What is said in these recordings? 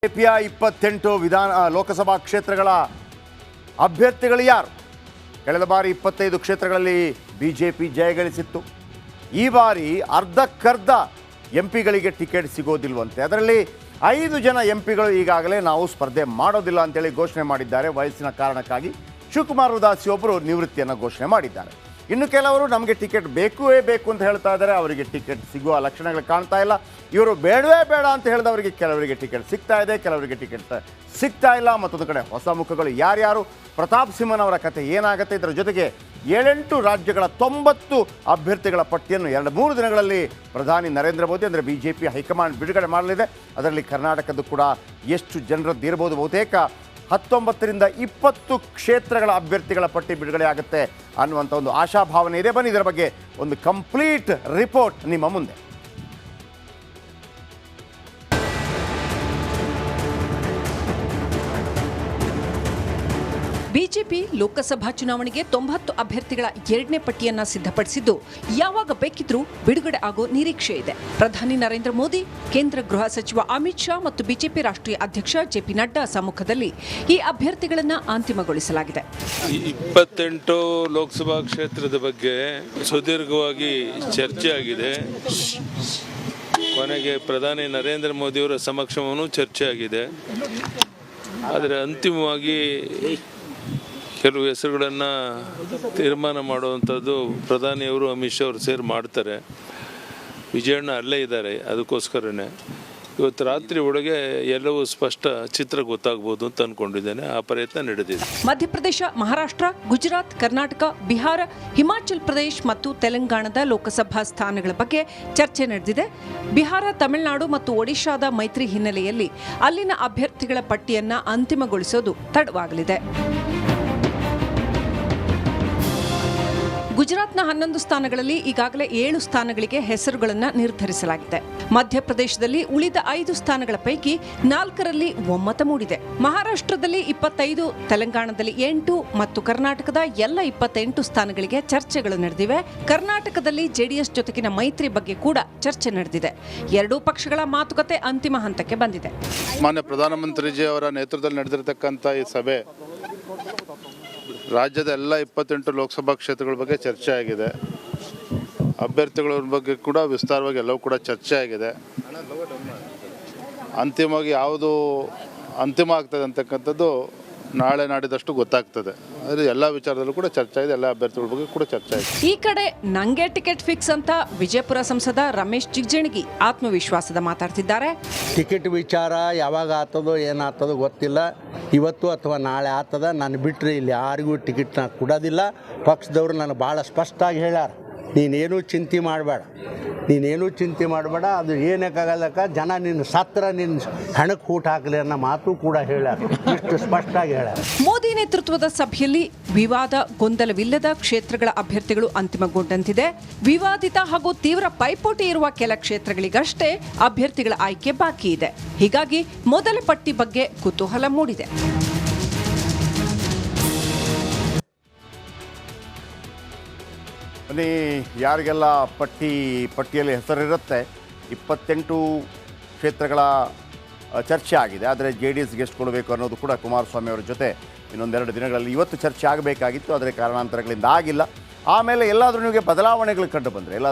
ಬಿಜೆಪಿಯ 28 ಲೋಕಸಭಾ ಕ್ಷೇತ್ರಗಳ ಅಭ್ಯರ್ಥಿಗಳು ಯಾರು? ಕಳೆದ ಬಾರಿ 25 ಕ್ಷೇತ್ರಗಳಲ್ಲಿ ಬಿಜೆಪಿ ಜಯಗಳಿಸಿತ್ತು. ಈ ಬಾರಿ ಅರ್ಧಕ್ಕರ್ಧ ಎಂಪಿಗಳಿಗೆ ಟಿಕೆಟ್ ಸಿಗೋದಿಲ್ವಂತೆ. ಅದರಲ್ಲಿ 5 ಜನ ಎಂಪಿಗಳು ಈಗಾಗಲೇ ನಾವು ಸ್ಪರ್ಧೆ ಮಾಡೋದಿಲ್ಲ ಅಂತೇಳಿ ಘೋಷಣೆ ಮಾಡಿದ್ದಾರೆ. ವಯಸ್ಸಿನ ಕಾರಣಕ್ಕಾಗಿ ಶಿವಕುಮಾರ್ ಉದಾಸಿ ಒಬ್ಬರು ನಿವೃತ್ತಿಯನ್ನು ಘೋಷಣೆ ಮಾಡಿದ್ದಾರೆ. ಇನ್ನು ಕೆಲವರು ನಮಗೆ ಟಿಕೆಟ್ ಬೇಕು ಅಂತ ಹೇಳ್ತಾ ಇದ್ದಾರೆ. ಅವರಿಗೆ ಟಿಕೆಟ್ ಸಿಗುವ ಲಕ್ಷಣಗಳು ಕಾಣ್ತಾ ಇಲ್ಲ. ಇವರು ಬೇಡವೇ ಬೇಡ ಅಂತ ಹೇಳಿದವರಿಗೆ ಕೆಲವರಿಗೆ ಟಿಕೆಟ್ ಸಿಗ್ತಾ ಇದೆ, ಕೆಲವರಿಗೆ ಟಿಕೆಟ್ ಸಿಗ್ತಾ ಇಲ್ಲ. ಮತ್ತೊಂದು ಕಡೆ ಹೊಸ ಮುಖಗಳು ಯಾರ್ಯಾರು? ಪ್ರತಾಪ್ ಸಿಂಹನ್ ಅವರ ಕತೆ ಏನಾಗುತ್ತೆ? ಇದರ ಜೊತೆಗೆ 7-8 ರಾಜ್ಯಗಳ 90 ಅಭ್ಯರ್ಥಿಗಳ ಪಟ್ಟಿಯನ್ನು 2-3 ದಿನಗಳಲ್ಲಿ ಪ್ರಧಾನಿ ನರೇಂದ್ರ ಮೋದಿ ಅಂದರೆ ಬಿಜೆಪಿ ಹೈಕಮಾಂಡ್ ಬಿಡುಗಡೆ ಮಾಡಲಿದೆ. ಅದರಲ್ಲಿ ಕರ್ನಾಟಕದ್ದು ಕೂಡ ಎಷ್ಟು ಜನರದ್ದು ಇರ್ಬೋದು? ಬಹುತೇಕ 19ರಿಂದ 20 ಕ್ಷೇತ್ರಗಳ ಅಭ್ಯರ್ಥಿಗಳ ಪಟ್ಟಿ ಬಿಡುಗಡೆ ಆಗುತ್ತೆ ಅನ್ನುವಂಥ ಒಂದು ಆಶಾಭಾವನೆ ಇದೆ. ಬನ್ನಿ ಇದರ ಬಗ್ಗೆ ಒಂದು ಕಂಪ್ಲೀಟ್ ರಿಪೋರ್ಟ್ ನಿಮ್ಮ ಮುಂದೆ. ಬಿಜೆಪಿ ಲೋಕಸಭಾ ಚುನಾವಣೆಗೆ 90 ಅಭ್ಯರ್ಥಿಗಳ 2ನೇ ಪಟ್ಟಿಯನ್ನ ಸಿದ್ಧಪಡಿಸಿದ್ದು ಯಾವಾಗ ಬೇಕಿದ್ರೂ ಬಿಡುಗಡೆ ಆಗೋ ನಿರೀಕ್ಷೆ ಇದೆ. ಪ್ರಧಾನಿ ನರೇಂದ್ರ ಮೋದಿ, ಕೇಂದ್ರ ಗೃಹ ಸಚಿವ ಅಮಿತ್ ಶಾ ಮತ್ತು ಬಿಜೆಪಿ ರಾಷ್ಟ್ರೀಯ ಅಧ್ಯಕ್ಷ ಜೆಪಿ ನಡ್ಡಾ ಸಮ್ಮುಖದಲ್ಲಿ ಈ ಅಭ್ಯರ್ಥಿಗಳನ್ನ ಅಂತಿಮಗೊಳಿಸಲಾಗಿದೆ. 28 ಲೋಕಸಭಾ ಕ್ಷೇತ್ರದ ಬಗ್ಗೆ ಸುದೀರ್ಘವಾಗಿ ಚರ್ಚೆ ಆಗಿದೆ. ಕೊನೆಗೆ ಪ್ರಧಾನಿ ನರೇಂದ್ರ ಮೋದಿಯವರ ಸಮಕ್ಷಮವೂ ಚರ್ಚೆ ಆಗಿದೆ. ಆದರೆ ಅಂತಿಮವಾಗಿ ಕೆಲವು ಹೆಸರುಗಳನ್ನು ತೀರ್ಮಾನ ಮಾಡುವಂಥದ್ದು ಪ್ರಧಾನಿಯವರು ಅಮಿತ್ ಶಾ ಅವರು ಸೇರಿ ಮಾಡ್ತಾರೆ. ವಿಜಯಣ್ಣ ಅಲ್ಲೇ ಇದ್ದಾರೆ. ಅದಕ್ಕೋಸ್ಕರನೇ ಇವತ್ತು ರಾತ್ರಿ ಒಳಗೆ ಎಲ್ಲವೂ ಸ್ಪಷ್ಟ ಚಿತ್ರ ಗೊತ್ತಾಗ್ಬೋದು ಅಂತ ಅಂದ್ಕೊಂಡಿದ್ದೇನೆ. ಆ ಪ್ರಯತ್ನ ನಡೆದಿದೆ. ಮಧ್ಯಪ್ರದೇಶ, ಮಹಾರಾಷ್ಟ್ರ, ಗುಜರಾತ್, ಕರ್ನಾಟಕ, ಬಿಹಾರ, ಹಿಮಾಚಲ್ ಪ್ರದೇಶ್ ಮತ್ತು ತೆಲಂಗಾಣದ ಲೋಕಸಭಾ ಸ್ಥಾನಗಳ ಬಗ್ಗೆ ಚರ್ಚೆ ನಡೆದಿದೆ. ಬಿಹಾರ, ತಮಿಳುನಾಡು ಮತ್ತು ಒಡಿಶಾದ ಮೈತ್ರಿ ಹಿನ್ನೆಲೆಯಲ್ಲಿ ಅಲ್ಲಿನ ಅಭ್ಯರ್ಥಿಗಳ ಪಟ್ಟಿಯನ್ನ ಅಂತಿಮಗೊಳಿಸೋದು ತಡವಾಗಲಿದೆ. ಗುಜರಾತ್ನ 11 ಸ್ಥಾನಗಳಲ್ಲಿ ಈಗಾಗಲೇ 7 ಸ್ಥಾನಗಳಿಗೆ ಹೆಸರುಗಳನ್ನು ನಿರ್ಧರಿಸಲಾಗಿದೆ. ಮಧ್ಯಪ್ರದೇಶದಲ್ಲಿ ಉಳಿದ 5 ಸ್ಥಾನಗಳ ಪೈಕಿ 4ರಲ್ಲಿ ಒಮ್ಮತ ಮೂಡಿದೆ. ಮಹಾರಾಷ್ಟ್ರದಲ್ಲಿ 25, ತೆಲಂಗಾಣದಲ್ಲಿ 8 ಮತ್ತು ಕರ್ನಾಟಕದ ಎಲ್ಲ 28 ಸ್ಥಾನಗಳಿಗೆ ಚರ್ಚೆಗಳು ನಡೆದಿವೆ. ಕರ್ನಾಟಕದಲ್ಲಿ ಜೆಡಿಎಸ್ ಜೊತೆಗಿನ ಮೈತ್ರಿ ಬಗ್ಗೆ ಕೂಡ ಚರ್ಚೆ ನಡೆದಿದೆ. ಎರಡೂ ಪಕ್ಷಗಳ ಮಾತುಕತೆ ಅಂತಿಮ ಹಂತಕ್ಕೆ ಬಂದಿದೆ. ಮಾನ್ಯ ಪ್ರಧಾನಮಂತ್ರಿಜಿ ಅವರ ನೇತೃತ್ವದಲ್ಲಿ ನಡೆದಿರತಕ್ಕಂಥ ಈ ಸಭೆ ರಾಜ್ಯದ ಎಲ್ಲ 28 ಲೋಕಸಭಾ ಕ್ಷೇತ್ರಗಳ ಬಗ್ಗೆ ಚರ್ಚೆ ಆಗಿದೆ. ಅಭ್ಯರ್ಥಿಗಳ ಬಗ್ಗೆ ಕೂಡ ವಿಸ್ತಾರವಾಗಿ ಎಲ್ಲವೂ ಕೂಡ ಚರ್ಚೆ ಆಗಿದೆ. ಅಂತಿಮವಾಗಿ ಯಾವುದು ಅಂತಿಮ ಆಗ್ತದೆ ಅಂತಕ್ಕಂಥದ್ದು ನಾಳೆ ನಾಡಿದಷ್ಟು ಗೊತ್ತಾಗ್ತದೆ. ಆದರೆ ಎಲ್ಲ ವಿಚಾರದಲ್ಲೂ ಕೂಡ ಚರ್ಚೆ ಇದೆ. ಎಲ್ಲ ಅಭ್ಯರ್ಥಿಗಳ ಬಗ್ಗೆ ಕೂಡ ಚರ್ಚೆ ಇದೆ. ಈ ಕಡೆ ನಂಗೆ ಟಿಕೆಟ್ ಫಿಕ್ಸ್ ಅಂತ ವಿಜಯಪುರ ಸಂಸದ ರಮೇಶ್ ಜಿಗಜಿಣಗಿ ಆತ್ಮವಿಶ್ವಾಸದ ಮಾತಾಡ್ತಿದ್ದಾರೆ. ಟಿಕೆಟ್ ವಿಚಾರ ಯಾವಾಗ ಆಗ್ತದೋ ಏನಾಗ್ತದೋ ಗೊತ್ತಿಲ್ಲ. ಇವತ್ತು ಅಥವಾ ನಾಳೆ ಆಗ್ತದ. ನಾನು ಬಿಟ್ಟರೆ ಇಲ್ಲಿ ಯಾರಿಗೂ ಟಿಕೆಟ್ನ ಕೊಡೋದಿಲ್ಲ. ಪಕ್ಷದವರು ನಾನು ಭಾಳ ಸ್ಪಷ್ಟವಾಗಿ ಹೇಳ್ಯಾರ, ನೀನೇನೂ ಚಿಂತೆ ಮಾಡಬೇಡ, ಅದು ಏನಕ್ಕಾಗಲ್ಲಕ್ಕ ಜನ ನಿನ್ನ ಸತ್ರ ನಿನ್ನ ಹಣಕ್ಕೆ ಊಟ ಹಾಕಲಿ ಅನ್ನೋ ಮಾತು ಕೂಡ ಹೇಳ್ಯಾರ. ಇಷ್ಟು ಸ್ಪಷ್ಟವಾಗಿ ಹೇಳ್ಯಾರ. ಮೋದಿ ನೇತೃತ್ವದ ಸಭೆಯಲ್ಲಿ ವಿವಾದ, ಗೊಂದಲವಿಲ್ಲದ ಕ್ಷೇತ್ರಗಳ ಅಭ್ಯರ್ಥಿಗಳು ಅಂತಿಮಗೊಂಡಂತಿದೆ. ವಿವಾದಿತ ಹಾಗೂ ತೀವ್ರ ಪೈಪೋಟಿ ಇರುವ ಕೆಲ ಕ್ಷೇತ್ರಗಳಿಗಷ್ಟೇ ಅಭ್ಯರ್ಥಿಗಳ ಆಯ್ಕೆ ಬಾಕಿ ಇದೆ. ಹೀಗಾಗಿ ಮೊದಲ ಪಟ್ಟಿ ಬಗ್ಗೆ ಕುತೂಹಲ ಮೂಡಿದೆ. ಯಾರಿಗೆಲ್ಲ ಪಟ್ಟಿಯಲ್ಲಿ ಹೆಸರಿರುತ್ತೆ, 28 ಕ್ಷೇತ್ರಗಳ ಚರ್ಚೆ ಆಗಿದೆ. ಆದರೆ JDSಗೆ ಎಷ್ಟು ಕೊಡಬೇಕು ಅನ್ನೋದು ಕೂಡ ಕುಮಾರಸ್ವಾಮಿ ಅವರ ಜೊತೆ ಇನ್ನೊಂದೆರಡು ದಿನಗಳಲ್ಲಿ ಇವತ್ತು ಚರ್ಚೆ ಆಗಬೇಕಾಗಿತ್ತು. ಆದರೆ ಕಾರಣಾಂತರಗಳಿಂದ ಆಗಿಲ್ಲ. ಆಮೇಲೆ ಎಲ್ಲಾದರೂ ನಿಮಗೆ ಬದಲಾವಣೆಗಳು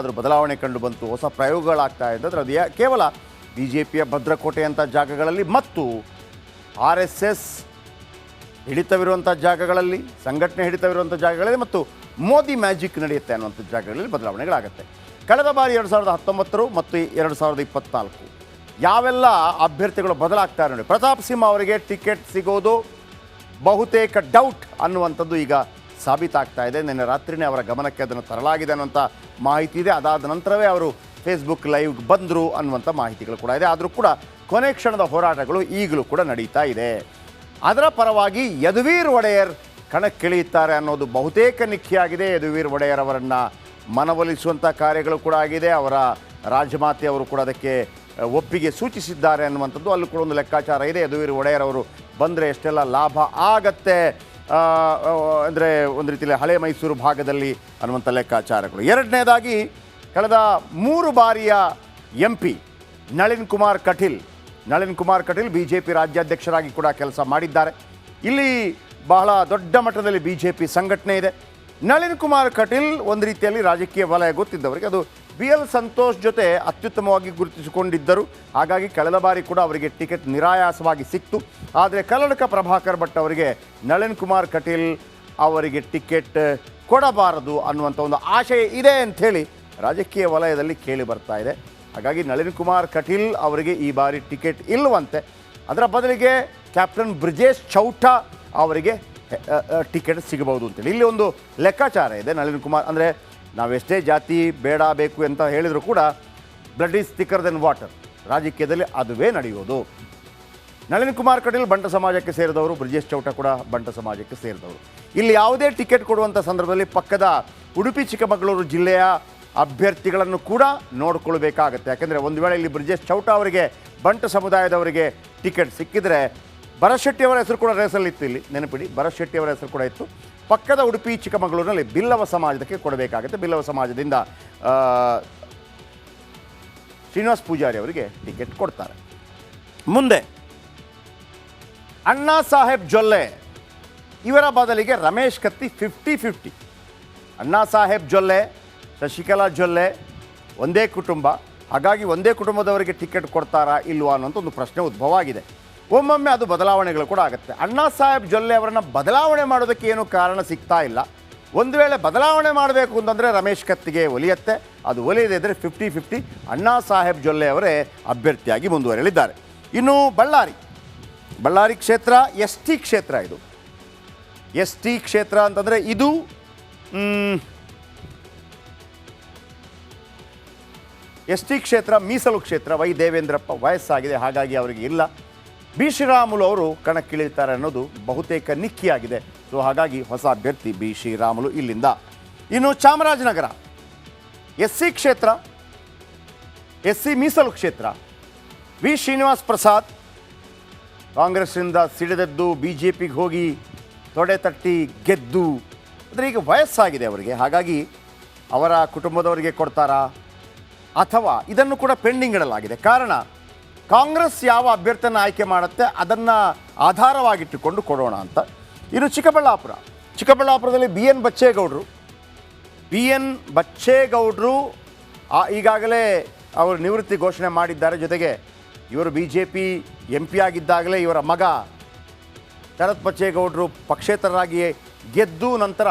ಕಂಡು ಬಂತು, ಹೊಸ ಪ್ರಯೋಗಗಳಾಗ್ತಾ ಇದ್ದರೆ ಅದು ಕೇವಲ BJPಯ ಭದ್ರಕೋಟೆ ಅಂಥ ಜಾಗಗಳಲ್ಲಿ ಮತ್ತು RSS ಹಿಡಿತವಿರುವಂಥ ಜಾಗಗಳಲ್ಲಿ, ಸಂಘಟನೆ ಹಿಡಿತವಿರುವಂಥ ಜಾಗಗಳಲ್ಲಿ ಮತ್ತು ಮೋದಿ ಮ್ಯಾಜಿಕ್ ನಡೆಯುತ್ತೆ ಅನ್ನುವಂಥ ಜಾಗಗಳಲ್ಲಿ ಬದಲಾವಣೆಗಳಾಗುತ್ತೆ. ಕಳೆದ ಬಾರಿ 2019 ಮತ್ತು 2024 ಯಾವೆಲ್ಲ ಅಭ್ಯರ್ಥಿಗಳು ಬದಲಾಗ್ತಾರೆ ನೋಡಿ. ಪ್ರತಾಪ್ ಸಿಂಹ ಅವರಿಗೆ ಟಿಕೆಟ್ ಸಿಗೋದು ಬಹುತೇಕ ಡೌಟ್ ಅನ್ನುವಂಥದ್ದು ಈಗ ಸಾಬೀತಾಗ್ತಾ ಇದೆ. ನಿನ್ನೆ ರಾತ್ರಿನೇ ಅವರ ಗಮನಕ್ಕೆ ಅದನ್ನು ತರಲಾಗಿದೆ ಅನ್ನುವಂಥ ಮಾಹಿತಿ ಇದೆ. ಅದಾದ ನಂತರವೇ ಅವರು ಫೇಸ್ಬುಕ್ ಲೈವ್ ಬಂದರು ಅನ್ನುವಂಥ ಮಾಹಿತಿಗಳು ಕೂಡ ಇದೆ. ಆದರೂ ಕೂಡ ಕೊನೆ ಕ್ಷಣದ ಹೋರಾಟಗಳು ಈಗಲೂ ಕೂಡ ನಡೀತಾ ಇದೆ. ಅದರ ಪರವಾಗಿ ಯದುವೀರ್ ಒಡೆಯರ್ ಕಣಕ್ಕಿಳಿಯುತ್ತಾರೆ ಅನ್ನೋದು ಬಹುತೇಕ ನಿಖಿಯಾಗಿದೆ. ಯದುವೀರ್ ಒಡೆಯರ್ ಅವರನ್ನು ಮನವೊಲಿಸುವಂಥ ಕಾರ್ಯಗಳು ಕೂಡ ಆಗಿದೆ. ಅವರ ರಾಜಮಾತೆ ಅವರು ಕೂಡ ಅದಕ್ಕೆ ಒಪ್ಪಿಗೆ ಸೂಚಿಸಿದ್ದಾರೆ ಅನ್ನುವಂಥದ್ದು ಅಲ್ಲೂ ಕೂಡ ಒಂದು ಲೆಕ್ಕಾಚಾರ ಇದೆ. ಯದುವೀರ್ ಒಡೆಯರ್ ಅವರು ಬಂದರೆ ಎಷ್ಟೆಲ್ಲ ಲಾಭ ಆಗತ್ತೆ ಅಂದರೆ ಒಂದು ರೀತಿಯಲ್ಲಿ ಹಳೆ ಮೈಸೂರು ಭಾಗದಲ್ಲಿ ಅನ್ನುವಂಥ ಲೆಕ್ಕಾಚಾರಗಳು. ಎರಡನೇದಾಗಿ ಕಳೆದ 3 ಬಾರಿಯ MP ನಳಿನ್ ಕುಮಾರ್ ಕಟೀಲ್ ನಳಿನ್ ಕುಮಾರ್ ಕಟೀಲ್ BJP ರಾಜ್ಯಾಧ್ಯಕ್ಷರಾಗಿ ಕೂಡ ಕೆಲಸ ಮಾಡಿದ್ದಾರೆ. ಇಲ್ಲಿ ಬಹಳ ದೊಡ್ಡ ಮಟ್ಟದಲ್ಲಿ BJP ಸಂಘಟನೆ ಇದೆ. ನಳಿನ್ ಕುಮಾರ್ ಕಟೀಲ್ ಒಂದು ರೀತಿಯಲ್ಲಿ ರಾಜಕೀಯ ವಲಯ ಗೊತ್ತಿದ್ದವರಿಗೆ, ಅದು BL ಸಂತೋಷ್ ಜೊತೆ ಅತ್ಯುತ್ತಮವಾಗಿ ಗುರುತಿಸಿಕೊಂಡಿದ್ದರು. ಹಾಗಾಗಿ ಕಳೆದ ಬಾರಿ ಕೂಡ ಅವರಿಗೆ ಟಿಕೆಟ್ ನಿರಾಯಾಸವಾಗಿ ಸಿಕ್ತು. ಆದರೆ ಕಲ್ಲಡ್ಕ ಪ್ರಭಾಕರ್ ಭಟ್ ಅವರಿಗೆ ನಳಿನ್ ಕುಮಾರ್ ಕಟೀಲ್ ಅವರಿಗೆ ಟಿಕೆಟ್ ಕೊಡಬಾರದು ಅನ್ನುವಂಥ ಒಂದು ಆಶಯ ಇದೆ ಅಂಥೇಳಿ ರಾಜಕೀಯ ವಲಯದಲ್ಲಿ ಕೇಳಿ ಬರ್ತಾ ಇದೆ. ಹಾಗಾಗಿ ನಳಿನ್ ಕುಮಾರ್ ಕಟೀಲ್ ಅವರಿಗೆ ಈ ಬಾರಿ ಟಿಕೆಟ್ ಇಲ್ಲವಂತೆ. ಅದರ ಬದಲಿಗೆ ಕ್ಯಾಪ್ಟನ್ ಬ್ರಿಜೇಶ್ ಚೌಟಾ ಅವರಿಗೆ ಟಿಕೆಟ್ ಸಿಗಬಹುದು ಅಂತೇಳಿ ಇಲ್ಲಿ ಒಂದು ಲೆಕ್ಕಾಚಾರ ಇದೆ. ನಳಿನ್ ಕುಮಾರ್ ಅಂದರೆ ನಾವೆಷ್ಟೇ ಜಾತಿ ಬೇಡ ಬೇಕು ಅಂತ ಹೇಳಿದರೂ ಕೂಡ blood is thicker than water, ರಾಜಕೀಯದಲ್ಲಿ ಅದುವೇ ನಡೆಯೋದು. ನಳಿನ್ ಕುಮಾರ್ ಕಟೀಲ್ ಬಂಟ ಸಮಾಜಕ್ಕೆ ಸೇರಿದವರು, ಬ್ರಿಜೇಶ್ ಚೌಟಾ ಕೂಡ ಬಂಟ ಸಮಾಜಕ್ಕೆ ಸೇರಿದವರು. ಇಲ್ಲಿ ಯಾವುದೇ ಟಿಕೆಟ್ ಕೊಡುವಂಥ ಸಂದರ್ಭದಲ್ಲಿ ಪಕ್ಕದ ಉಡುಪಿ ಚಿಕ್ಕಮಗಳೂರು ಜಿಲ್ಲೆಯ ಅಭ್ಯರ್ಥಿಗಳನ್ನು ಕೂಡ ನೋಡಿಕೊಳ್ಬೇಕಾಗತ್ತೆ. ಯಾಕೆಂದರೆ ಒಂದು ವೇಳೆ ಇಲ್ಲಿ ಬ್ರಿಜೇಶ್ ಚೌಟಾ ಅವರಿಗೆ ಬಂಟ ಸಮುದಾಯದವರಿಗೆ ಟಿಕೆಟ್ ಸಿಕ್ಕಿದರೆ ಭರತ್ ಶೆಟ್ಟಿ ಅವರ ಹೆಸರು ಕೂಡ ರೇಸಲ್ಲಿತ್ತು. ಇಲ್ಲಿ ನೆನಪಿಡಿ, ಭರತ್ ಶೆಟ್ಟಿ ಅವರ ಹೆಸರು ಕೂಡ ಇತ್ತು. ಪಕ್ಕದ ಉಡುಪಿ ಚಿಕ್ಕಮಗಳೂರಿನಲ್ಲಿ ಬಿಲ್ಲವ ಸಮಾಜಕ್ಕೆ ಕೊಡಬೇಕಾಗುತ್ತೆ. ಬಿಲ್ಲವ ಸಮಾಜದಿಂದ ಶ್ರೀನಿವಾಸ್ ಪೂಜಾರಿ ಅವರಿಗೆ ಟಿಕೆಟ್ ಕೊಡ್ತಾರೆ. ಮುಂದೆ ಅಣ್ಣಾ ಸಾಹೇಬ್ ಜೊಲ್ಲೆ ಇವರ ಬದಲಿಗೆ ರಮೇಶ್ ಕತ್ತಿ 50-50. ಅಣ್ಣಾ ಸಾಹೇಬ್ ಜೊಲ್ಲೆ, ಶಶಿಕಲಾ ಜೊಲ್ಲೆ ಒಂದೇ ಕುಟುಂಬ. ಹಾಗಾಗಿ ಒಂದೇ ಕುಟುಂಬದವರಿಗೆ ಟಿಕೆಟ್ ಕೊಡ್ತಾರಾ ಇಲ್ವಾ ಅನ್ನೋಂಥ ಒಂದು ಪ್ರಶ್ನೆ ಉದ್ಭವ ಆಗಿದೆ. ಒಮ್ಮೊಮ್ಮೆ ಅದು ಬದಲಾವಣೆಗಳು ಕೂಡ ಆಗುತ್ತೆ. ಅಣ್ಣಾ ಸಾಹೇಬ್ ಜೊಲ್ಲೆ ಅವರನ್ನು ಬದಲಾವಣೆ ಮಾಡೋದಕ್ಕೆ ಏನೂ ಕಾರಣ ಸಿಗ್ತಾ ಇಲ್ಲ. ಒಂದು ವೇಳೆ ಬದಲಾವಣೆ ಮಾಡಬೇಕು ಅಂತಂದರೆ ರಮೇಶ್ ಕತ್ತಿಗೆ ಒಲಿಯತ್ತೆ. ಅದು ಒಲಿಯದೇ ಇದ್ದರೆ 50-50 ಅಣ್ಣಾ ಸಾಹೇಬ್ ಜೊಲ್ಲೆ ಅವರೇ ಅಭ್ಯರ್ಥಿಯಾಗಿ ಮುಂದುವರೆಯಲಿದ್ದಾರೆ. ಇನ್ನು ಬಳ್ಳಾರಿ ಕ್ಷೇತ್ರ ST ಕ್ಷೇತ್ರ. ಇದು ST ಕ್ಷೇತ್ರ ಅಂತಂದರೆ ಇದು ST ಕ್ಷೇತ್ರ ಮೀಸಲು ಕ್ಷೇತ್ರ. ವೈ ದೇವೇಂದ್ರಪ್ಪ ವಯಸ್ಸಾಗಿದೆ, ಹಾಗಾಗಿ ಅವರಿಗೆ ಇಲ್ಲ. ಬಿ ಶ್ರೀರಾಮುಲು ಅವರು ಕಣಕ್ಕಿಳಿತಾರೆ ಅನ್ನೋದು ಬಹುತೇಕ ನಿಕ್ಕಿಯಾಗಿದೆ. ಸೊ ಹಾಗಾಗಿ ಹೊಸ ಅಭ್ಯರ್ಥಿ ಬಿ ಶ್ರೀರಾಮುಲು ಇಲ್ಲಿಂದ. ಇನ್ನು ಚಾಮರಾಜನಗರ SC ಕ್ಷೇತ್ರ, SC ಮೀಸಲು ಕ್ಷೇತ್ರ. ವಿ ಶ್ರೀನಿವಾಸ್ ಪ್ರಸಾದ್ ಕಾಂಗ್ರೆಸ್ನಿಂದ ಸಿಡಿದದ್ದು BJPಗೆ ಹೋಗಿ ತೊಡೆ ತಟ್ಟಿ ಗೆದ್ದು, ಅಂದರೆ ಈಗ ವಯಸ್ಸಾಗಿದೆ ಅವರಿಗೆ, ಹಾಗಾಗಿ ಅವರ ಕುಟುಂಬದವರಿಗೆ ಕೊಡ್ತಾರಾ ಅಥವಾ ಇದನ್ನು ಕೂಡ ಪೆಂಡಿಂಗ್ ಇಡಲಾಗಿದೆ. ಕಾರಣ ಕಾಂಗ್ರೆಸ್ ಯಾವ ಅಭ್ಯರ್ಥಿಯನ್ನು ಆಯ್ಕೆ ಮಾಡುತ್ತೆ ಅದನ್ನು ಆಧಾರವಾಗಿಟ್ಟುಕೊಂಡು ಕೊಡೋಣ ಅಂತ. ಇನ್ನು ಚಿಕ್ಕಬಳ್ಳಾಪುರದಲ್ಲಿ BN ಬಚ್ಚೇಗೌಡರು ಈಗಾಗಲೇ ಅವರು ನಿವೃತ್ತಿ ಘೋಷಣೆ ಮಾಡಿದ್ದಾರೆ. ಜೊತೆಗೆ ಇವರು BJP MP ಆಗಿದ್ದಾಗಲೇ ಇವರ ಮಗ ಶರತ್ ಬಚ್ಚೇಗೌಡರು ಪಕ್ಷೇತರರಾಗಿ ಗೆದ್ದು ನಂತರ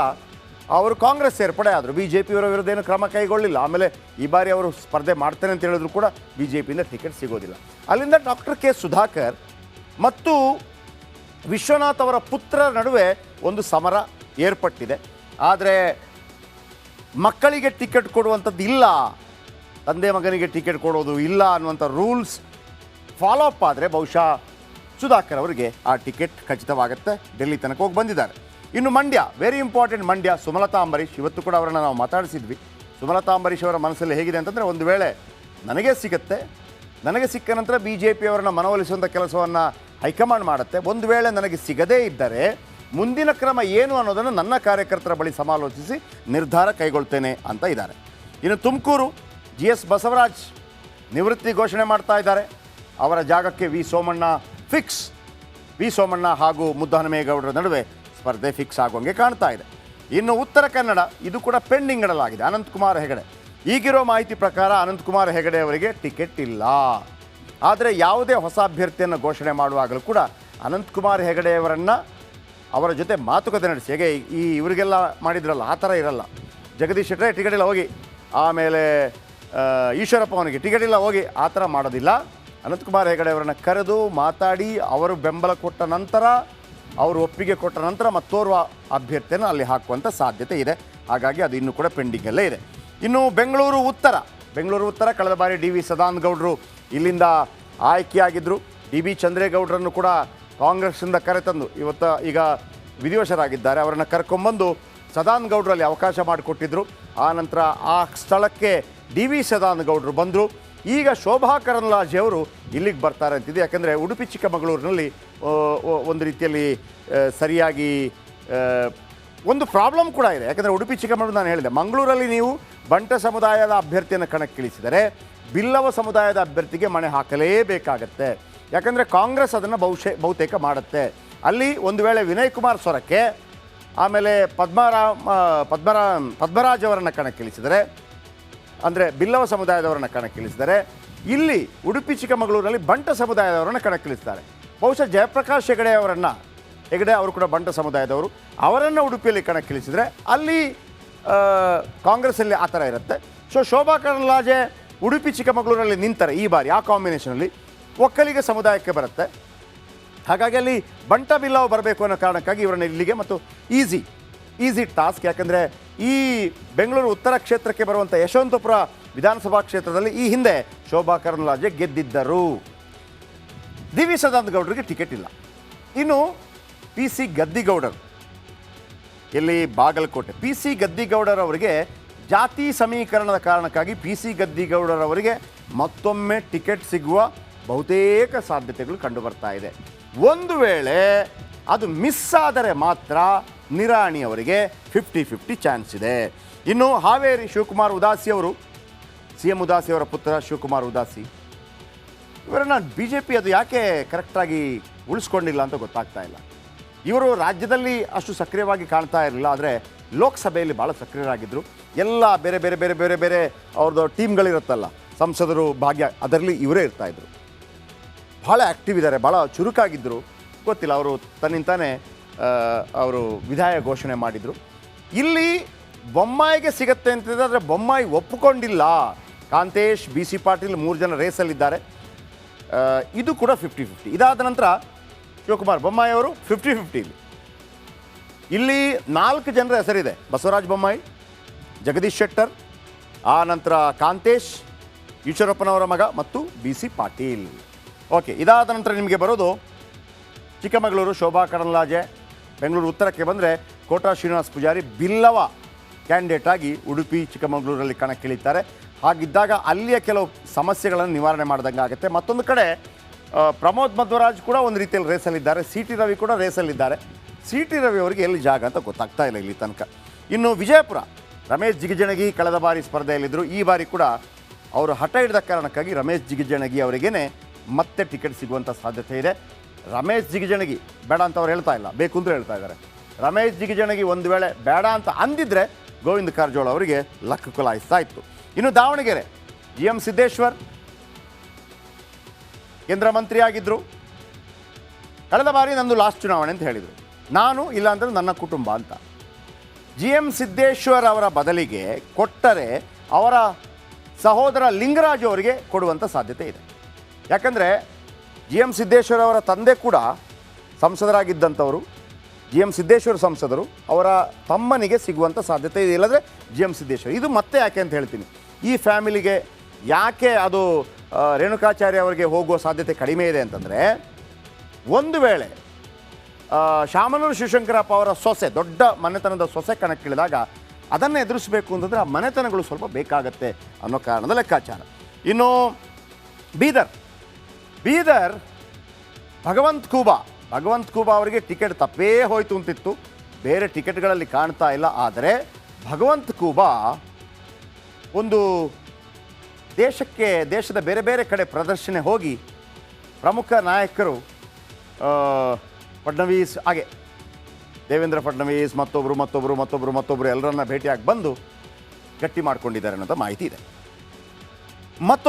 ಅವರು ಕಾಂಗ್ರೆಸ್ ಸೇರ್ಪಡೆ ಆದರು. BJP ಅವರ ವಿರುದ್ಧ ಏನು ಕ್ರಮ ಕೈಗೊಳ್ಳಿಲ್ಲ. ಆಮೇಲೆ ಈ ಬಾರಿ ಅವರು ಸ್ಪರ್ಧೆ ಮಾಡ್ತೇನೆ ಅಂತ ಹೇಳಿದ್ರು ಕೂಡ BJPಯಿಂದ ಟಿಕೆಟ್ ಸಿಗೋದಿಲ್ಲ. ಅಲ್ಲಿಂದ ಡಾಕ್ಟರ್ ಕೆ ಸುಧಾಕರ್ ಮತ್ತು ವಿಶ್ವನಾಥ್ ಅವರ ಪುತ್ರರ ನಡುವೆ ಒಂದು ಸಮರ ಏರ್ಪಟ್ಟಿದೆ. ಆದರೆ ಮಕ್ಕಳಿಗೆ ಟಿಕೆಟ್ ಕೊಡುವಂಥದ್ದು ಇಲ್ಲ, ತಂದೆ ಮಗನಿಗೆ ಟಿಕೆಟ್ ಕೊಡೋದು ಇಲ್ಲ ಅನ್ನುವಂಥ ರೂಲ್ಸ್ ಫಾಲೋ ಅಪ್ ಆದರೆ ಬಹುಶಃ ಸುಧಾಕರ್ ಅವರಿಗೆ ಆ ಟಿಕೆಟ್ ಖಚಿತವಾಗುತ್ತೆ. ಡೆಲ್ಲಿ ತನಕ ಹೋಗಿ ಬಂದಿದ್ದಾರೆ. ಇನ್ನು ಮಂಡ್ಯ, ವೆರಿ ಇಂಪಾರ್ಟೆಂಟ್ ಮಂಡ್ಯ. ಸುಮಲತಾ ಅಂಬರೀಶ್, ಇವತ್ತು ಕೂಡ ಅವರನ್ನು ನಾವು ಮಾತಾಡಿಸಿದ್ವಿ. ಸುಮಲತಾ ಅಂಬರೀಶ್ ಅವರ ಮನಸ್ಸಲ್ಲಿ ಹೇಗಿದೆ ಅಂತಂದರೆ, ಒಂದು ವೇಳೆ ನನಗೆ ಸಿಕ್ಕ ನಂತರ BJP ಅವರನ್ನು ಮನವೊಲಿಸುವಂಥ ಕೆಲಸವನ್ನು ಹೈಕಮಾಂಡ್ ಮಾಡುತ್ತೆ. ಒಂದು ವೇಳೆ ನನಗೆ ಸಿಗದೇ ಇದ್ದರೆ ಮುಂದಿನ ಕ್ರಮ ಏನು ಅನ್ನೋದನ್ನು ನನ್ನ ಕಾರ್ಯಕರ್ತರ ಬಳಿ ಸಮಾಲೋಚಿಸಿ ನಿರ್ಧಾರ ಕೈಗೊಳ್ತೇನೆ ಅಂತ ಇದ್ದಾರೆ. ಇನ್ನು ತುಮಕೂರು GS ಬಸವರಾಜ್ ನಿವೃತ್ತಿ ಘೋಷಣೆ ಮಾಡ್ತಾ ಇದ್ದಾರೆ. ಅವರ ಜಾಗಕ್ಕೆ ವಿ ಸೋಮಣ್ಣ ಹಾಗೂ ಮುದ್ದಹನುಮೇಗೌಡರ ನಡುವೆ ಸ್ಪರ್ಧೆ ಫಿಕ್ಸ್ ಆಗುವಂಗೆ ಕಾಣ್ತಾ ಇದೆ. ಇನ್ನು ಉತ್ತರ ಕನ್ನಡ, ಇದು ಕೂಡ ಪೆಂಡಿಂಗ್ ಇಡಲಾಗಿದೆ. ಅನಂತಕುಮಾರ್ ಹೆಗಡೆ, ಈಗಿರೋ ಮಾಹಿತಿ ಪ್ರಕಾರ ಅನಂತಕುಮಾರ್ ಹೆಗಡೆ ಅವರಿಗೆ ಟಿಕೆಟ್ ಇಲ್ಲ. ಆದರೆ ಯಾವುದೇ ಹೊಸ ಅಭ್ಯರ್ಥಿಯನ್ನು ಘೋಷಣೆ ಮಾಡುವಾಗಲೂ ಕೂಡ ಅನಂತಕುಮಾರ್ ಹೆಗಡೆಯವರನ್ನು ಅವರ ಜೊತೆ ಮಾತುಕತೆ ನಡೆಸಿ, ಹೇಗೆ ಇವರಿಗೆಲ್ಲ ಮಾಡಿದ್ರಲ್ಲ ಆ ಥರ ಇರಲ್ಲ. ಜಗದೀಶ್ ಶೆಟ್ಟರೆ ಟಿಕೆಟ್ ಇಲ್ಲ ಹೋಗಿ, ಆಮೇಲೆ ಈಶ್ವರಪ್ಪ ಅವನಿಗೆ ಟಿಕೆಟ್ ಇಲ್ಲ ಹೋಗಿ, ಆ ಥರ ಮಾಡೋದಿಲ್ಲ. ಅನಂತಕುಮಾರ್ ಹೆಗಡೆ ಅವರನ್ನು ಕರೆದು ಮಾತಾಡಿ ಅವರು ಬೆಂಬಲ ಕೊಟ್ಟ ನಂತರ, ಅವರು ಒಪ್ಪಿಗೆ ಕೊಟ್ಟ ನಂತರ ಮತ್ತೋರ್ವ ಅಭ್ಯರ್ಥಿಯನ್ನು ಅಲ್ಲಿ ಹಾಕುವಂಥ ಸಾಧ್ಯತೆ ಇದೆ. ಹಾಗಾಗಿ ಅದು ಇನ್ನೂ ಕೂಡ ಪೆಂಡಿಂಗಲ್ಲೇ ಇದೆ. ಇನ್ನು ಬೆಂಗಳೂರು ಉತ್ತರ ಕಳೆದ ಬಾರಿ DV ಸದಾನಂದ ಗೌಡರು ಇಲ್ಲಿಂದ ಆಯ್ಕೆಯಾಗಿದ್ದರು. DB ಚಂದ್ರೇಗೌಡರನ್ನು ಕೂಡ ಕಾಂಗ್ರೆಸ್ಸಿಂದ ಕರೆತಂದು ಈಗ ವಿಧಿವಶರಾಗಿದ್ದಾರೆ. ಅವರನ್ನು ಕರ್ಕೊಂಬಂದು ಸದಾನಂದ ಗೌಡರಲ್ಲಿ ಅವಕಾಶ ಮಾಡಿಕೊಟ್ಟಿದ್ದರು. ಆ ನಂತರ ಆ ಸ್ಥಳಕ್ಕೆ DV ಸದಾನಂದ ಗೌಡರು ಬಂದರು. ಈಗ ಶೋಭಾ ಕರಂದ್ಲಾಜೆ ಅವರು ಇಲ್ಲಿಗೆ ಬರ್ತಾರೆ ಅಂತಿದೆ. ಯಾಕೆಂದರೆ ಉಡುಪಿ ಚಿಕ್ಕಮಗಳೂರಿನಲ್ಲಿ ಒಂದು ರೀತಿಯಲ್ಲಿ ಸರಿಯಾಗಿ ಒಂದು ಪ್ರಾಬ್ಲಮ್ ಕೂಡ ಇದೆ. ಯಾಕೆಂದರೆ ಉಡುಪಿ ಚಿಕ್ಕಮಗಳೂರು ನಾನು ಹೇಳಿದೆ, ಮಂಗಳೂರಲ್ಲಿ ನೀವು ಬಂಟ ಸಮುದಾಯದ ಅಭ್ಯರ್ಥಿಯನ್ನು ಕಣಕ್ಕಿಳಿಸಿದರೆ ಬಿಲ್ಲವ ಸಮುದಾಯದ ಅಭ್ಯರ್ಥಿಗೆ ಮಣೆ ಹಾಕಲೇಬೇಕಾಗತ್ತೆ. ಯಾಕಂದರೆ ಕಾಂಗ್ರೆಸ್ ಅದನ್ನು ಬಹುತೇಕ ಮಾಡುತ್ತೆ. ಅಲ್ಲಿ ಒಂದು ವೇಳೆ ವಿನಯ್ ಕುಮಾರ್ ಸೊರಕೆ ಆಮೇಲೆ ಪದ್ಮರಾಜ್ ಅವರನ್ನು ಕಣಕ್ಕಿಳಿಸಿದರೆ, ಅಂದರೆ ಬಿಲ್ಲವ ಸಮುದಾಯದವರನ್ನು ಕಣಕ್ಕಿಳಿಸಿದರೆ, ಇಲ್ಲಿ ಉಡುಪಿ ಚಿಕ್ಕಮಗಳೂರಲ್ಲಿ ಬಂಟ ಸಮುದಾಯದವರನ್ನು ಕಣಕ್ಕಿಳಿಸ್ತಾರೆ. ಬಹುಶಃ ಜಯಪ್ರಕಾಶ್ ಹೆಗಡೆ ಅವರು ಕೂಡ ಬಂಟ ಸಮುದಾಯದವರು, ಅವರನ್ನು ಉಡುಪಿಯಲ್ಲಿ ಕಣಕ್ಕಿಳಿಸಿದರೆ ಅಲ್ಲಿ ಕಾಂಗ್ರೆಸ್ಸಲ್ಲಿ ಆ ಥರ ಇರುತ್ತೆ. ಸೊ ಶೋಭಾ ಕರಂದ್ಲಾಜೆ ಉಡುಪಿ ಚಿಕ್ಕಮಗಳೂರಲ್ಲಿ ನಿಂತಾರೆ ಈ ಬಾರಿ. ಆ ಕಾಂಬಿನೇಷನಲ್ಲಿ ಒಕ್ಕಲಿಗ ಸಮುದಾಯಕ್ಕೆ ಬರುತ್ತೆ. ಹಾಗಾಗಿ ಅಲ್ಲಿ ಬಂಟ ಬಿಲ್ಲವ ಬರಬೇಕು ಅನ್ನೋ ಕಾರಣಕ್ಕಾಗಿ ಇವರನ್ನ ಇಲ್ಲಿಗೆ, ಮತ್ತು ಈಸಿ ಟಾಸ್ಕ್. ಯಾಕಂದರೆ ಈ ಬೆಂಗಳೂರು ಉತ್ತರ ಕ್ಷೇತ್ರಕ್ಕೆ ಬರುವಂಥ ಯಶವಂತಪುರ ವಿಧಾನಸಭಾ ಕ್ಷೇತ್ರದಲ್ಲಿ ಈ ಹಿಂದೆ ಶೋಭಾ ಕರಂದ್ಲಾಜೆ ಗೆದ್ದಿದ್ದರು. ಡಿ.ವಿ. ಸದಾನಂದ ಗೌಡರಿಗೆ ಟಿಕೆಟ್ ಇಲ್ಲ. ಇನ್ನು PC ಗದ್ದಿಗೌಡರು ಎಲ್ಲಿ ಬಾಗಲಕೋಟೆ, PC ಗದ್ದಿಗೌಡರವರಿಗೆ ಜಾತಿ ಸಮೀಕರಣದ ಕಾರಣಕ್ಕಾಗಿ PC ಗದ್ದಿಗೌಡರವರಿಗೆ ಮತ್ತೊಮ್ಮೆ ಟಿಕೆಟ್ ಸಿಗುವ ಬಹುತೇಕ ಸಾಧ್ಯತೆಗಳು ಕಂಡುಬರ್ತಾ ಇದೆ. ಒಂದು ವೇಳೆ ಅದು ಮಿಸ್ ಆದರೆ ಮಾತ್ರ ನಿರಾಣಿ ಅವರಿಗೆ 50-50 ಚಾನ್ಸ್ ಇದೆ. ಇನ್ನು ಹಾವೇರಿ ಶಿವಕುಮಾರ್ ಉದಾಸಿ ಅವರು, CM ಉದಾಸಿ ಅವರ ಪುತ್ರ ಶಿವಕುಮಾರ್ ಉದಾಸಿ, ಇವರನ್ನು BJP ಅದು ಯಾಕೆ ಕರೆಕ್ಟಾಗಿ ಉಳಿಸ್ಕೊಂಡಿಲ್ಲ ಅಂತ ಗೊತ್ತಾಗ್ತಾ ಇಲ್ಲ. ಇವರು ರಾಜ್ಯದಲ್ಲಿ ಅಷ್ಟು ಸಕ್ರಿಯವಾಗಿ ಕಾಣ್ತಾ ಇರಲಿಲ್ಲ, ಆದರೆ ಲೋಕಸಭೆಯಲ್ಲಿ ಭಾಳ ಸಕ್ರಿಯರಾಗಿದ್ದರು. ಎಲ್ಲ ಬೇರೆ ಬೇರೆ ಬೇರೆ ಬೇರೆ ಬೇರೆ ಅವ್ರದ್ದು ಟೀಮ್ಗಳಿರುತ್ತಲ್ಲ, ಸಂಸದರು ಭಾಗ್ಯ, ಅದರಲ್ಲಿ ಇವರೇ ಇರ್ತಾಯಿದ್ರು. ಭಾಳ ಆ್ಯಕ್ಟಿವ್ ಇದ್ದಾರೆ, ಭಾಳ ಚುರುಕಾಗಿದ್ದರು. ಗೊತ್ತಿಲ್ಲ, ಅವರು ತನ್ನಿಂತಾನೇ ಅವರು ವಿಧಾಯ ಘೋಷಣೆ ಮಾಡಿದರು. ಇಲ್ಲಿ ಬೊಮ್ಮಾಯಿಗೆ ಸಿಗತ್ತೆ ಅಂತಿದೆ, ಆದರೆ ಬೊಮ್ಮಾಯಿ ಒಪ್ಪಿಕೊಂಡಿಲ್ಲ. ಕಾಂತೇಶ್, BC ಪಾಟೀಲ್ 3 ಜನ ರೇಸಲ್ಲಿದ್ದಾರೆ. ಇದು ಕೂಡ 50-50. ಇದಾದ ನಂತರ ಶಿವಕುಮಾರ್ ಬೊಮ್ಮಾಯಿ ಅವರು 50-50. ಇಲ್ಲಿ 4 ಜನರ ಹೆಸರಿದೆ: ಬಸವರಾಜ ಬೊಮ್ಮಾಯಿ, ಜಗದೀಶ್ ಶೆಟ್ಟರ್, ಆ ನಂತರ ಕಾಂತೇಶ್, ಈಶ್ವರಪ್ಪನವರ ಮಗ ಮತ್ತು BC ಪಾಟೀಲ್. ಓಕೆ, ಇದಾದ ನಂತರ ನಿಮಗೆ ಬರೋದು ಚಿಕ್ಕಮಗಳೂರು ಶೋಭಾ ಕರಂದ್ಲಾಜೆ. ಬೆಂಗಳೂರು ಉತ್ತರಕ್ಕೆ ಬಂದರೆ ಕೋಟಾ ಶ್ರೀನಿವಾಸ ಪೂಜಾರಿ ಬಿಲ್ಲವ ಕ್ಯಾಂಡಿಡೇಟ್ ಆಗಿ ಉಡುಪಿ ಚಿಕ್ಕಮಗಳೂರಲ್ಲಿ ಕಣಕ್ಕಿಳಿತಾರೆ. ಹಾಗಿದ್ದಾಗ ಅಲ್ಲಿಯ ಕೆಲವು ಸಮಸ್ಯೆಗಳನ್ನು ನಿವಾರಣೆ ಮಾಡಿದಂಗೆ ಆಗುತ್ತೆ. ಮತ್ತೊಂದು ಕಡೆ ಪ್ರಮೋದ್ ಮಧ್ವರಾಜ್ ಕೂಡ ಒಂದು ರೀತಿಯಲ್ಲಿ ರೇಸಲ್ಲಿದ್ದಾರೆ. CT ರವಿ ಕೂಡ ರೇಸಲ್ಲಿದ್ದಾರೆ. CT ರವಿ ಅವರಿಗೆ ಎಲ್ಲಿ ಜಾಗ ಅಂತ ಗೊತ್ತಾಗ್ತಾ ಇಲ್ಲ ಇಲ್ಲಿ ತನಕ. ಇನ್ನು ವಿಜಯಪುರ, ರಮೇಶ್ ಜಿಗಜಿಣಗಿ ಕಳೆದ ಬಾರಿ ಸ್ಪರ್ಧೆಯಲ್ಲಿದ್ದರು. ಈ ಬಾರಿ ಕೂಡ ಅವರು ಹಠ ಹಿಡಿದ ಕಾರಣಕ್ಕಾಗಿ ರಮೇಶ್ ಜಿಗಜಿಣಗಿ ಅವರಿಗೇ ಮತ್ತೆ ಟಿಕೆಟ್ ಸಿಗುವಂಥ ಸಾಧ್ಯತೆ ಇದೆ. ರಮೇಶ್ ಜಿಗಜಿಣಗಿ ಬೇಡ ಅಂತ ಅವ್ರು ಹೇಳ್ತಾ ಇಲ್ಲ, ಬೇಕು ಅಂತ ಹೇಳ್ತಾ ಇದ್ದಾರೆ. ರಮೇಶ್ ಜಿಗಜಿಣಗಿ ಒಂದು ವೇಳೆ ಬೇಡ ಅಂತ ಅಂದಿದ್ರೆ ಗೋವಿಂದ ಕಾರಜೋಳ ಅವರಿಗೆ ಲಕ್ ಕುಲಾಯಿಸ್ತಾ ಇತ್ತು. ಇನ್ನು ದಾವಣಗೆರೆ, GM ಸಿದ್ದೇಶ್ವರ್ ಕೇಂದ್ರ ಮಂತ್ರಿ ಆಗಿದ್ದರು. ಕಳೆದ ಬಾರಿ ನಂದು ಲಾಸ್ಟ್ ಚುನಾವಣೆ ಅಂತ ಹೇಳಿದರು. ನಾನು ಇಲ್ಲ ಅಂದರೆ ನನ್ನ ಕುಟುಂಬ ಅಂತ. GM ಸಿದ್ದೇಶ್ವರ್ ಅವರ ಬದಲಿಗೆ ಕೊಟ್ಟರೆ ಅವರ ಸಹೋದರ ಲಿಂಗರಾಜು ಅವರಿಗೆ ಕೊಡುವಂಥ ಸಾಧ್ಯತೆ ಇದೆ. ಯಾಕಂದರೆ GM ಸಿದ್ದೇಶ್ವರ್ ಅವರ ತಂದೆ ಕೂಡ ಸಂಸದರಾಗಿದ್ದಂಥವರು. GM ಸಿದ್ದೇಶ್ವರ್ ಸಂಸದರು, ಅವರ ತಮ್ಮನಿಗೆ ಸಿಗುವಂಥ ಸಾಧ್ಯತೆ ಇದೆ. ಇಲ್ಲದ್ರೆ GM ಸಿದ್ದೇಶ್ವರ್. ಇದು ಮತ್ತೆ ಯಾಕೆ ಅಂತ ಹೇಳ್ತೀನಿ. ಈ ಫ್ಯಾಮಿಲಿಗೆ ಯಾಕೆ ಅದು ರೇಣುಕಾಚಾರ್ಯ ಅವರಿಗೆ ಹೋಗುವ ಸಾಧ್ಯತೆ ಕಡಿಮೆ ಇದೆ ಅಂತಂದರೆ, ಒಂದು ವೇಳೆ ಶಾಮನೂರು ಶಿವಶಂಕರಪ್ಪ ಅವರ ಸೊಸೆ, ದೊಡ್ಡ ಮನೆತನದ ಸೊಸೆ ಕಣಕ್ಕಿಳಿದಾಗ ಅದನ್ನು ಎದುರಿಸಬೇಕು ಅಂತಂದರೆ ಆ ಮನೆತನಗಳು ಸ್ವಲ್ಪ ಬೇಕಾಗತ್ತೆ ಅನ್ನೋ ಕಾರಣದ ಲೆಕ್ಕಾಚಾರ. ಇನ್ನು ಬೀದರ್ ಭಗವಂತ್ ಖೂಬಾ ಅವರಿಗೆ ಟಿಕೆಟ್ ತಪ್ಪೇ ಹೋಯಿತು ಅಂತಿತ್ತು. ಬೇರೆ ಟಿಕೆಟ್ಗಳಲ್ಲಿ ಕಾಣ್ತಾ ಇಲ್ಲ. ಆದರೆ ಭಗವಂತ್ ಖೂಬಾ ಒಂದು ದೇಶದ ಬೇರೆ ಬೇರೆ ಕಡೆ ಪ್ರದರ್ಶನ ಹೋಗಿ ಪ್ರಮುಖ ನಾಯಕರು ಫಡ್ನವೀಸ್, ಹಾಗೆ ದೇವೇಂದ್ರ ಫಡ್ನವೀಸ್ ಮತ್ತೊಬ್ಬರು ಎಲ್ಲರನ್ನ ಭೇಟಿಯಾಗಿ ಬಂದು ಗಟ್ಟಿ ಮಾಡ್ಕೊಂಡಿದ್ದಾರೆ ಅನ್ನೋದು ಮಾಹಿತಿ ಇದೆ. ಮತ್ತೊಂದು